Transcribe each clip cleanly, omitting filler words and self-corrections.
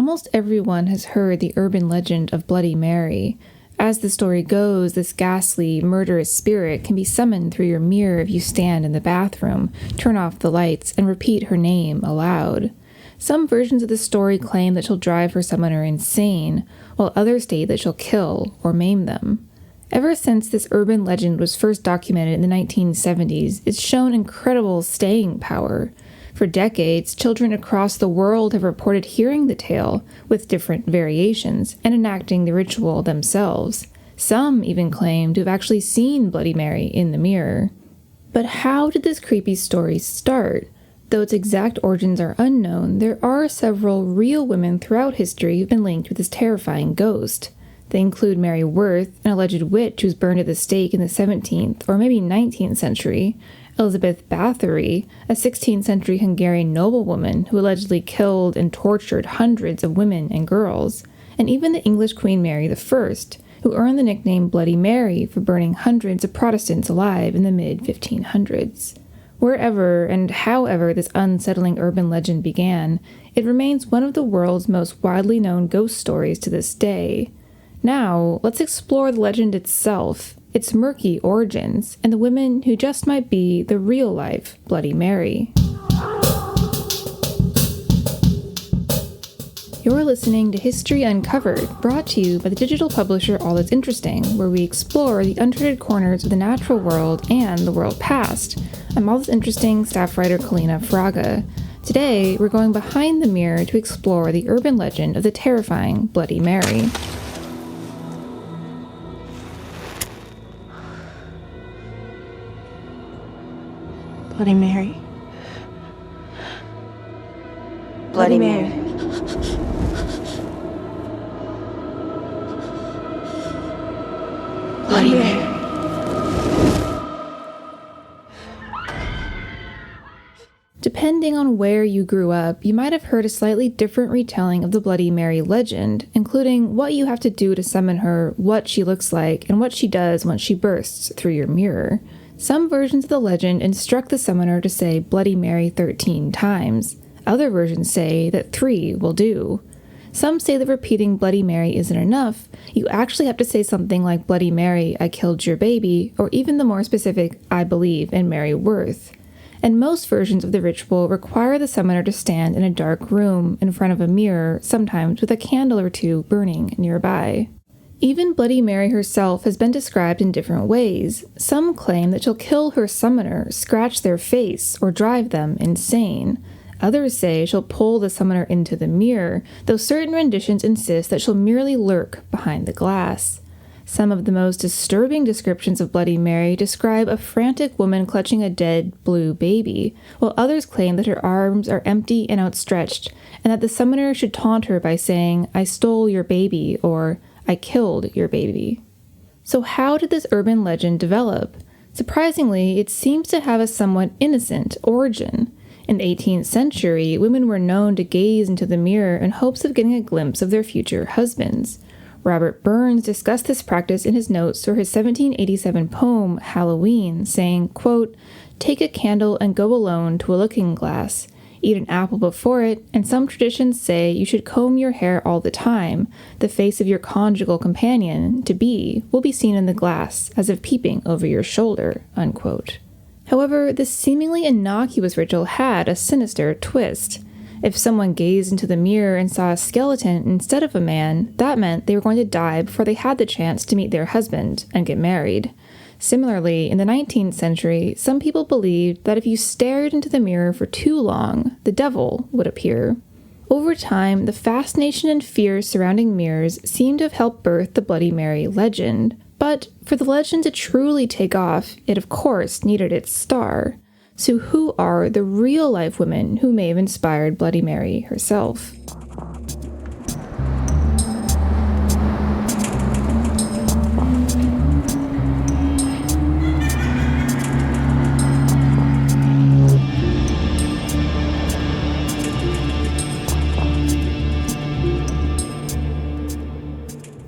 Almost everyone has heard the urban legend of Bloody Mary. As the story goes, this ghastly, murderous spirit can be summoned through your mirror if you stand in the bathroom, turn off the lights, and repeat her name aloud. Some versions of the story claim that she'll drive her summoner insane, while others state that she'll kill or maim them. Ever since this urban legend was first documented in the 1970s, it's shown incredible staying power. For decades, children across the world have reported hearing the tale, with different variations, and enacting the ritual themselves. Some even claim to have actually seen Bloody Mary in the mirror. But how did this creepy story start? Though its exact origins are unknown, there are several real women throughout history who've been linked with this terrifying ghost. They include Mary Worth, an alleged witch who was burned at the stake in the 17th or maybe 19th century, Elizabeth Báthory, a 16th century Hungarian noblewoman who allegedly killed and tortured hundreds of women and girls, and even the English Queen Mary I, who earned the nickname Bloody Mary for burning hundreds of Protestants alive in the mid-1500s. Wherever and however this unsettling urban legend began, it remains one of the world's most widely known ghost stories to this day. Now, let's explore the legend itself, its murky origins, and the women who just might be the real-life Bloody Mary. You're listening to History Uncovered, brought to you by the digital publisher All That's Interesting, where we explore the uncharted corners of the natural world and the world past. I'm All That's Interesting staff writer Kalina Fraga. Today, we're going behind the mirror to explore the urban legend of the terrifying Bloody Mary. Bloody Mary. Bloody Mary. Bloody Mary. Depending on where you grew up, you might have heard a slightly different retelling of the Bloody Mary legend, including what you have to do to summon her, what she looks like, and what she does once she bursts through your mirror. Some versions of the legend instruct the summoner to say Bloody Mary 13 times. Other versions say that 3 will do. Some say that repeating Bloody Mary isn't enough. You actually have to say something like Bloody Mary, I killed your baby, or even the more specific, I believe in Mary Worth. And most versions of the ritual require the summoner to stand in a dark room in front of a mirror, sometimes with a candle or two burning nearby. Even Bloody Mary herself has been described in different ways. Some claim that she'll kill her summoner, scratch their face, or drive them insane. Others say she'll pull the summoner into the mirror, though certain renditions insist that she'll merely lurk behind the glass. Some of the most disturbing descriptions of Bloody Mary describe a frantic woman clutching a dead blue baby, while others claim that her arms are empty and outstretched, and that the summoner should taunt her by saying, I stole your baby, or I killed your baby. So how did this urban legend develop? Surprisingly, it seems to have a somewhat innocent origin. In the 18th century, women were known to gaze into the mirror in hopes of getting a glimpse of their future husbands. Robert Burns discussed this practice in his notes for his 1787 poem, Halloween, saying, quote, take a candle and go alone to a looking-glass. Eat an apple before it, and some traditions say you should comb your hair all the time. The face of your conjugal companion, to be, will be seen in the glass, as if peeping over your shoulder, unquote. However, this seemingly innocuous ritual had a sinister twist. If someone gazed into the mirror and saw a skeleton instead of a man, that meant they were going to die before they had the chance to meet their husband and get married. Similarly, in the 19th century, some people believed that if you stared into the mirror for too long, the devil would appear. Over time, the fascination and fear surrounding mirrors seemed to have helped birth the Bloody Mary legend. But for the legend to truly take off, it of course needed its star. So who are the real-life women who may have inspired Bloody Mary herself?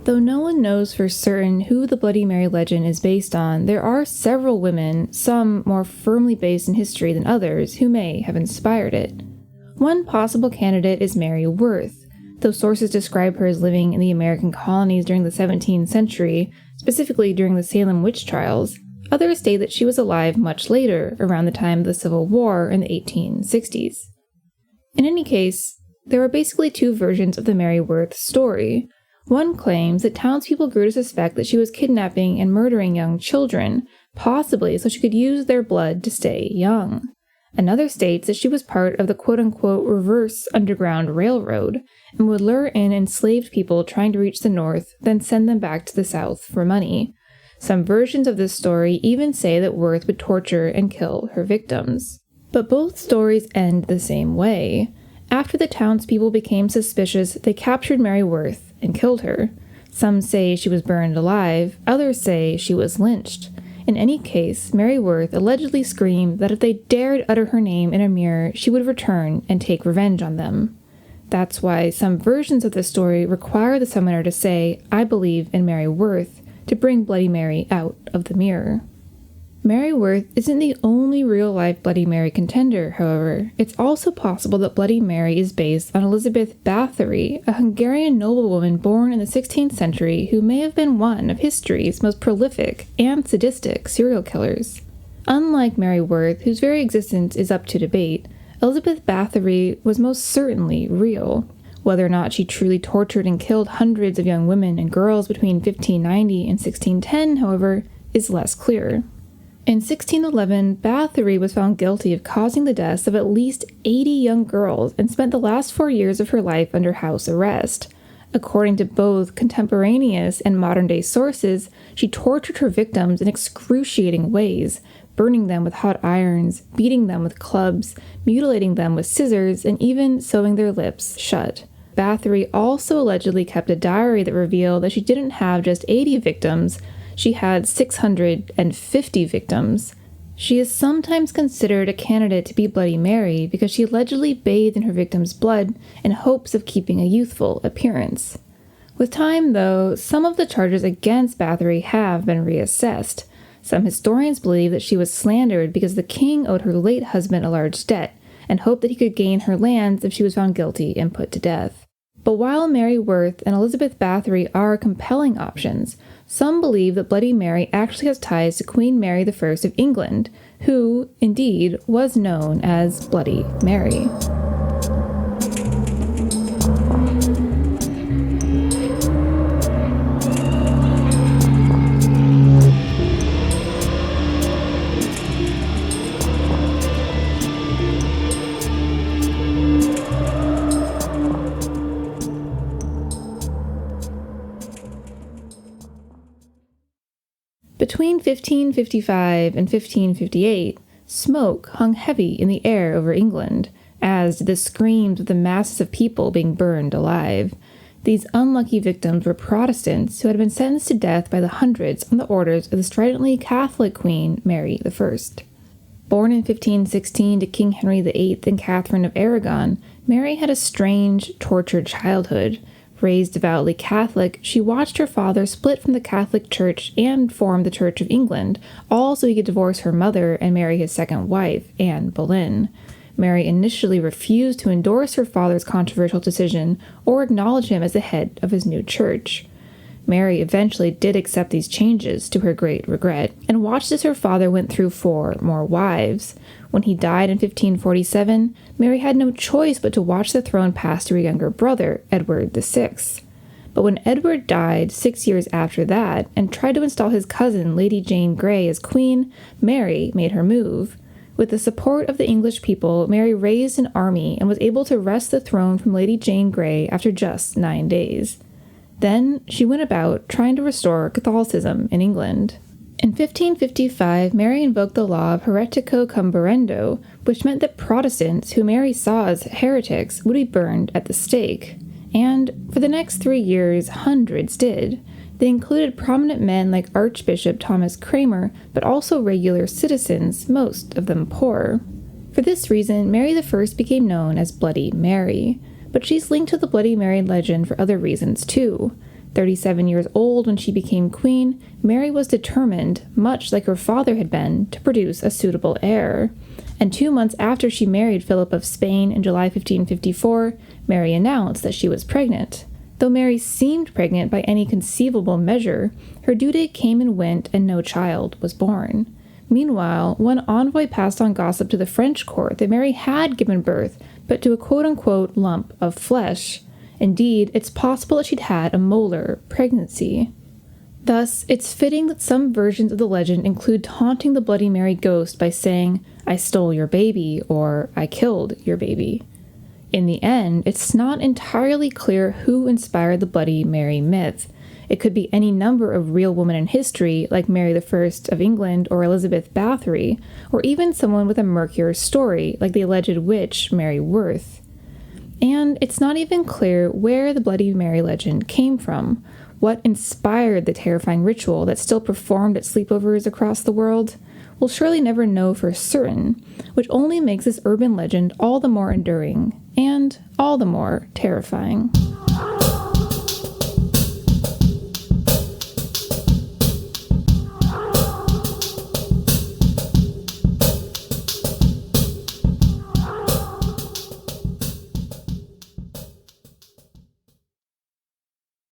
Though no one knows for certain who the Bloody Mary legend is based on, there are several women, some more firmly based in history than others, who may have inspired it. One possible candidate is Mary Worth. Though sources describe her as living in the American colonies during the 17th century, specifically during the Salem witch trials, others state that she was alive much later, around the time of the Civil War in the 1860s. In any case, there are basically two versions of the Mary Worth story. One claims that townspeople grew to suspect that she was kidnapping and murdering young children, possibly so she could use their blood to stay young. Another states that she was part of the quote-unquote reverse Underground Railroad and would lure in enslaved people trying to reach the north, then send them back to the south for money. Some versions of this story even say that Worth would torture and kill her victims. But both stories end the same way. After the townspeople became suspicious, they captured Mary Worth and killed her. Some say she was burned alive, others say she was lynched. In any case, Mary Worth allegedly screamed that if they dared utter her name in a mirror, she would return and take revenge on them. That's why some versions of the story require the summoner to say, "I believe in Mary Worth," to bring Bloody Mary out of the mirror. Mary Worth isn't the only real-life Bloody Mary contender, however. It's also possible that Bloody Mary is based on Elizabeth Báthory, a Hungarian noblewoman born in the 16th century who may have been one of history's most prolific and sadistic serial killers. Unlike Mary Worth, whose very existence is up to debate, Elizabeth Báthory was most certainly real. Whether or not she truly tortured and killed hundreds of young women and girls between 1590 and 1610, however, is less clear. In 1611, Báthory was found guilty of causing the deaths of at least 80 young girls and spent the last 4 years of her life under house arrest. According to both contemporaneous and modern-day sources, she tortured her victims in excruciating ways, burning them with hot irons, beating them with clubs, mutilating them with scissors, and even sewing their lips shut. Báthory also allegedly kept a diary that revealed that she didn't have just 80 victims, she had 650 victims. She is sometimes considered a candidate to be Bloody Mary because she allegedly bathed in her victims' blood in hopes of keeping a youthful appearance. With time, though, some of the charges against Báthory have been reassessed. Some historians believe that she was slandered because the king owed her late husband a large debt and hoped that he could gain her lands if she was found guilty and put to death. But while Mary Worth and Elizabeth Báthory are compelling options, some believe that Bloody Mary actually has ties to Queen Mary I of England, who, indeed, was known as Bloody Mary. Between 1555 and 1558, smoke hung heavy in the air over England, as did the screams of the masses of people being burned alive. These unlucky victims were Protestants who had been sentenced to death by the hundreds on the orders of the stridently Catholic Queen Mary I. Born in 1516 to King Henry VIII and Catherine of Aragon, Mary had a strange, tortured childhood. Raised devoutly Catholic, she watched her father split from the Catholic Church and form the Church of England, all so he could divorce her mother and marry his second wife, Anne Boleyn. Mary initially refused to endorse her father's controversial decision or acknowledge him as the head of his new church. Mary eventually did accept these changes, to her great regret, and watched as her father went through 4 more wives. When he died in 1547, Mary had no choice but to watch the throne pass to her younger brother, Edward VI. But when Edward died 6 years after that and tried to install his cousin, Lady Jane Grey, as queen, Mary made her move. With the support of the English people, Mary raised an army and was able to wrest the throne from Lady Jane Grey after just 9 days. Then she went about trying to restore Catholicism in England. In 1555, Mary invoked the law of heretico comburendo, which meant that Protestants, who Mary saw as heretics, would be burned at the stake. And for the next 3 years, hundreds did. They included prominent men like Archbishop Thomas Cranmer, but also regular citizens, most of them poor. For this reason, Mary I became known as Bloody Mary. But she's linked to the Bloody Mary legend for other reasons too. 37 years old when she became queen, Mary was determined, much like her father had been, to produce a suitable heir. And 2 months after she married Philip of Spain in July 1554, Mary announced that she was pregnant. Though Mary seemed pregnant by any conceivable measure, her due date came and went and no child was born. Meanwhile, one envoy passed on gossip to the French court that Mary had given birth, but to a quote-unquote lump of flesh. Indeed, it's possible that she'd had a molar pregnancy. Thus, it's fitting that some versions of the legend include taunting the Bloody Mary ghost by saying, "I stole your baby," or "I killed your baby." In the end, it's not entirely clear who inspired the Bloody Mary myth. It could be any number of real women in history, like Mary I of England or Elizabeth Báthory, or even someone with a murkier story, like the alleged witch Mary Worth. And it's not even clear where the Bloody Mary legend came from, what inspired the terrifying ritual that's still performed at sleepovers across the world. We'll surely never know for certain, which only makes this urban legend all the more enduring, and all the more terrifying.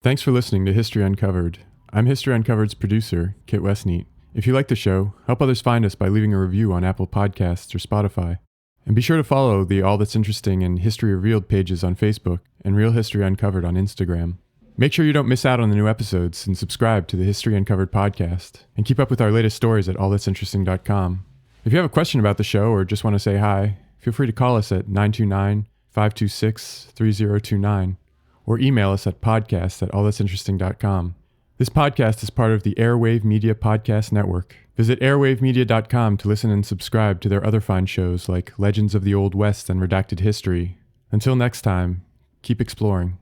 Thanks for listening to History Uncovered. I'm History Uncovered's producer, Kit Westneat. If you like the show, help others find us by leaving a review on Apple Podcasts or Spotify. And be sure to follow the All That's Interesting and History Revealed pages on Facebook and Real History Uncovered on Instagram. Make sure you don't miss out on the new episodes and subscribe to the History Uncovered podcast. And keep up with our latest stories at allthat'sinteresting.com. If you have a question about the show or just want to say hi, feel free to call us at 929-526-3029 or email us at podcast@allthat'sinteresting.com. This podcast is part of the Airwave Media Podcast Network. Visit airwavemedia.com to listen and subscribe to their other fine shows like Legends of the Old West and Redacted History. Until next time, keep exploring.